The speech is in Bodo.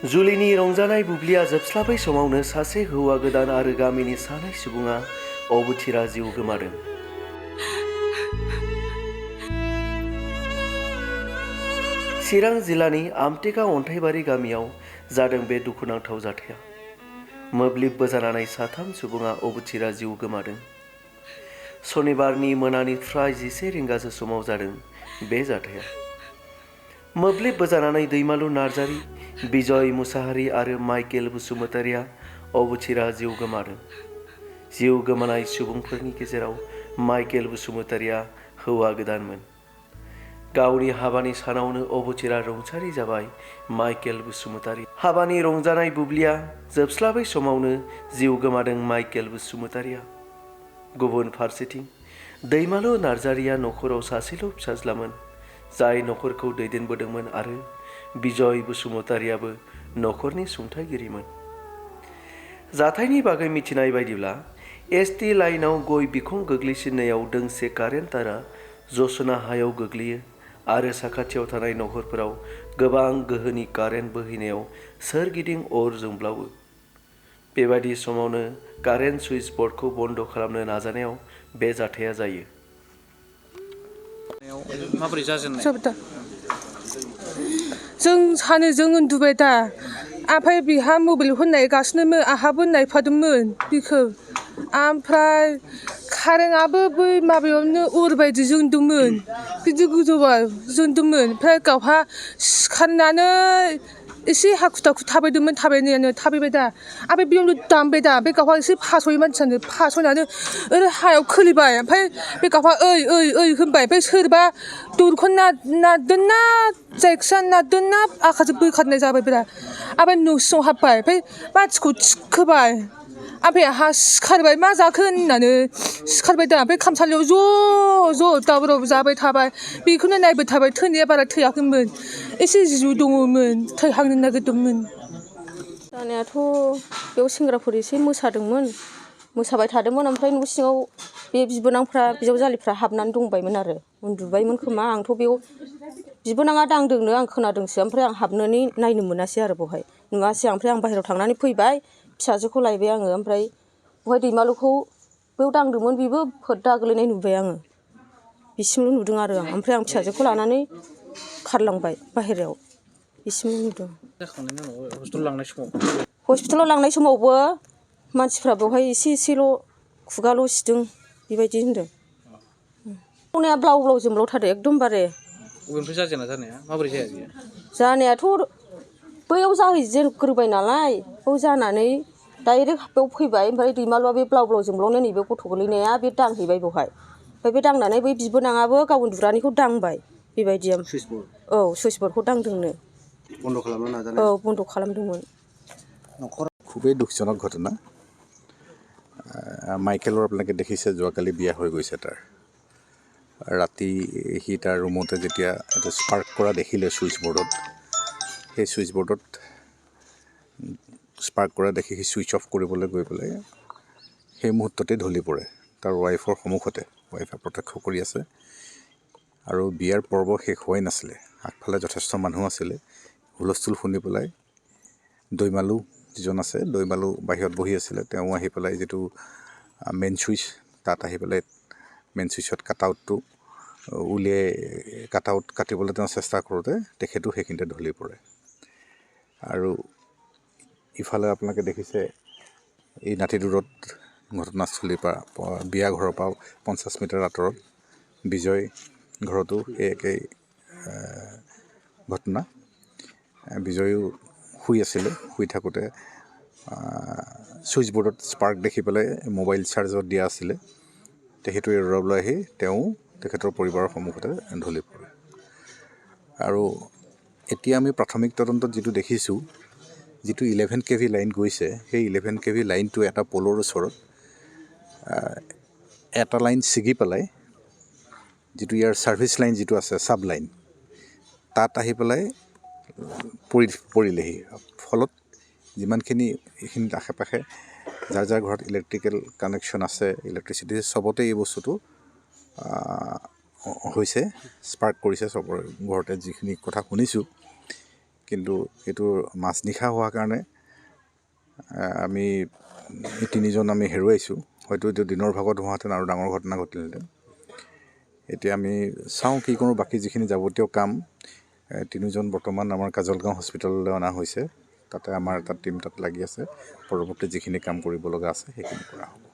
जुलिनि रंजानाय बुब्लिया जोबस्लाबै समावनो सासे हौवा गोदान आरो गामिनि सानै सुबुङा अबथिरा जिउ गोमादों। चिरां जिल्लानि आमटेका अन्थाइबारि गामियाव जादों बे दुखुनांथाव जाथाया। मोब्लिब बोजानानै साथाम सुबुङा अबथिरा जिउ गोमादों। सनिबारनि मोनानि फ्राय 11 रिंगासो समाव जादों बे जाथाया। मोब्लिब बोजानानै दैमालु नार्जारी, बिजय मुसाहारि आरो माइकेल बसुमतारिया अबथिरा जिउ गोमादों। जिउ गोमानाय सुबुंफोरनि गेजेराव माइकेल बसुमतारिया हौवा गोदानमोन। गावनि हाबानि सानावनो अबथिरा रुंसारि जाबाय माइकेल बसुमतारी। हाबानि रंजानाय बुब्लिया जोबस्लाबै समावनो जिउ गोमादों माइकेल बसुमतारिया। गुबुन फारसेथिं दैमालु नार्जारिया नखराव सासेल' फिसाज्लामोन, जाय नखरखौ दैदेनबोदोंमोन आरो बिजय बसुमतारियाबो नखरनि सुंथागिरिमोन। जाथायनि बागै मिथिनाय बायदिब्ला एसटि लाइनआव गय बिखं गोग्लैसिननायाव दोंसे कारेन्ट तारा जसना हायाव गोग्लैयो आरो साखाथियाव थानाय नखरफोराव गोबां गोहोनि कारेन्ट बोहैनायाव सोरगिदिं अर जोंब्लावो। बेबादि समावनो कारेन्ट सुइच बर्डखौ बन्द खालामनो नाजानायाव बे जाथाया जायो। माबोरै जाजेननाय? जों सानैजों उन्दुबाय दा, ओमफ्राय बिहा मबाइल नायगासिनोमोन, आंहाबो नायफादोंमोन बिखौ। ओमफ्राय कारेन्टआबो बै माबायावनो अर बायदि जोंदोंमोन, गिदिर गोजौआव जोंदोंमोन। ओमफ्राय गावहा सिखारनानै एसे हाखु दाखु थाबायबाय दा, ओमफ्राय बेयावनो दामबाय दा। बे गावहा एसे फासयो, मानसियानो फासयनानै ओरै हायाव खोलैबाय। ओमफ्राय बे गावहा ओइ ओइ ओइ होनबाय। ओमफ्राय सोरबा दरखौ नारदोंना जायखिया नारदोंना आखाइजों बोखारनाय जाबाय बिराद। ओमफ्राय न' सिङाव हाबबाय, ओमफ्राय मानसिखौ थिखोबाय। ओमफ्राय आंहा सिखारबाय, मा जाखो होननानै सिखारबाय दा। ओमफ्राय खामसालियाव ज' दावराव जाबाय थाबाय, बेखौनो नायबाय थाबाय। थैनाया बारा थैयाखैमोन, एसे जिउ दङमोन, थैहांनो नागिरदोंमोन। जानायाथ' बेयाव सेंग्राफोर एसे मोसाबाय थादोंमोन। ओमफ्राय न' सिङाव बे बिबोनांफ्रा, बिजावजालिफ्रा हाबनानै दंबायमोन आरो उन्दुबायमोन खोमा। आंथ' बेयाव बिबोनाङा दांदोंनो आं खोनादोंसो। ओमफ्राय आं हाबनानै नायनो मोनासै आरो बेवहाय नुवासै आं। ओमफ्राय आं बाहेरायाव थांनानै फैबाय, फिसाजोखौ लायबाय आङो। ओमफ्राय बेवहाय दैमालुखौ बेयाव दांदोंमोन, बेबो फोद्दा गोलैनाय नुबाय आङो। बिसिमल' नुदों आरो आं। ओमफ्राय आं फिसाजोखौ लानानै खारलांबाय बाहेरायाव, बिसिमल' नुदों। जाखांनायनि उनाव हस्पिटालाव लांनाय समावबो मानसिफ्रा बेवहाय एसेल' खुगाल' सिदों बेबायदि होनदों। संनाया ब्लाव ब्लाव जोंब्लावथारो एकदमबारे। बबेनिफ्राय जानाया माबोरै जाया बियो? जानायाथ' बैयाव जाहैजेनग्रोबाय नालाय, बेयाव जानानै डाइरेक्ट बेयाव फैबाय। ओमफ्राय दैमालुआ बे ब्लाव ब्लाव जोंब्लावनाय नैबे गथ' गोलैनाया बे दांहैबाय बेवहाय। ओमफ्राय बे दांनानै बै बिबोनाङाबो गाव उन्दुग्रानिखौ दांबाय बेबायदि। औ, सुइस बर्डखौ दांदोंनो। बन्द खालामनो नाजानाय? औ, बन्द खालामदोंमोन। খুবেই দুখজনক ঘটনা। মাইকেলৰ আপোনালোকে দেখিছে, যোৱাকালি বিয়া হৈ গৈছে তাৰ। ৰাতি সি তাৰ ৰুমতে যেতিয়া এটা স্পাৰ্ক কৰা দেখিলে ছুইচ বৰ্ডত, সেই ছুইচ বৰ্ডত স্পাৰ্ক কৰা দেখি সি ছুইচ অফ কৰিবলৈ গৈ পেলাই সেই মুহূৰ্ততে ঢলি পৰে তাৰ ৱাইফৰ সন্মুখতে। ৱাইফে প্ৰত্যক্ষ কৰি আছে। আৰু বিয়াৰ পৰ্ব শেষ হোৱাই নাছিলে, আগফালে যথেষ্ট মানুহ আছিলে। হুলস্থুল শুনি পেলাই দৈমালু যিজন আছে, দৈমালু বাহিৰত বহি আছিলে। তেওঁ আহি পেলাই যিটো মেইন ছুইচ, তাত আহি পেলাই মেইন ছুইচত কাট আউটটো উলিয়াই কাটিবলৈ তেওঁ চেষ্টা কৰোঁতে তেখেতো সেইখিনিতে ঢলি পৰে। আৰু ইফালে আপোনালোকে দেখিছে, এই নাতি দূৰত ঘটনাস্থলীৰ পৰা, বিয়া ঘৰৰ পৰা 50 মিটাৰ আঁতৰত বিজয় ঘৰতো সেই একেই ঘটনা। বিজয়ো শুই আছিলে, শুই থাকোঁতে ছুইচ বৰ্ডত স্পাৰ্ক দেখি পেলাই মোবাইল চাৰ্জত দিয়া আছিলে। তেখেতো এৰুৱাবলৈ আহি তেওঁ তেখেতৰ পৰিবাৰৰ সন্মুখতে ঢলি পৰে। আৰু এতিয়া আমি প্ৰাথমিক তদন্তত যিটো দেখিছোঁ, যিটো 11 kV লাইন গৈছে, সেই 11 kV লাইনটো এটা পলৰ ওচৰত এটা লাইন ছিগি পেলাই, যিটো ইয়াৰ ছাৰ্ভিচ লাইন যিটো আছে, ছাব লাইন, তাত আহি পেলাই পৰিলেহি। ফলত যিমানখিনি এইখিনিত আশে পাশে যাৰ যাৰ ঘৰত ইলেক্ট্ৰিকেল কানেকশ্যন আছে, ইলেক্ট্ৰিচিটি, চবতে এই বস্তুটো হৈছে, স্পাৰ্ক কৰিছে চবৰে ঘৰতে, যিখিনি কথা শুনিছোঁ। কিন্তু এইটো মাজনিশা হোৱাৰ কাৰণে আমি এই 3জন আমি হেৰুৱাইছোঁ। হয়তো এইটো দিনৰ ভাগত হোৱাহেঁতেন আৰু ডাঙৰ ঘটনা ঘটিলহেঁতেন। এতিয়া আমি চাওঁ কি কৰোঁ। বাকী যিখিনি যাৱতীয় কাম 3জন বৰ্তমান আমাৰ কাজলগাঁও হস্পিটেললৈ অনা হৈছে। তাতে আমাৰ এটা টীম তাত লাগি আছে। পৰৱৰ্তী যিখিনি কাম কৰিব লগা আছে সেইখিনি কৰা হ'ব।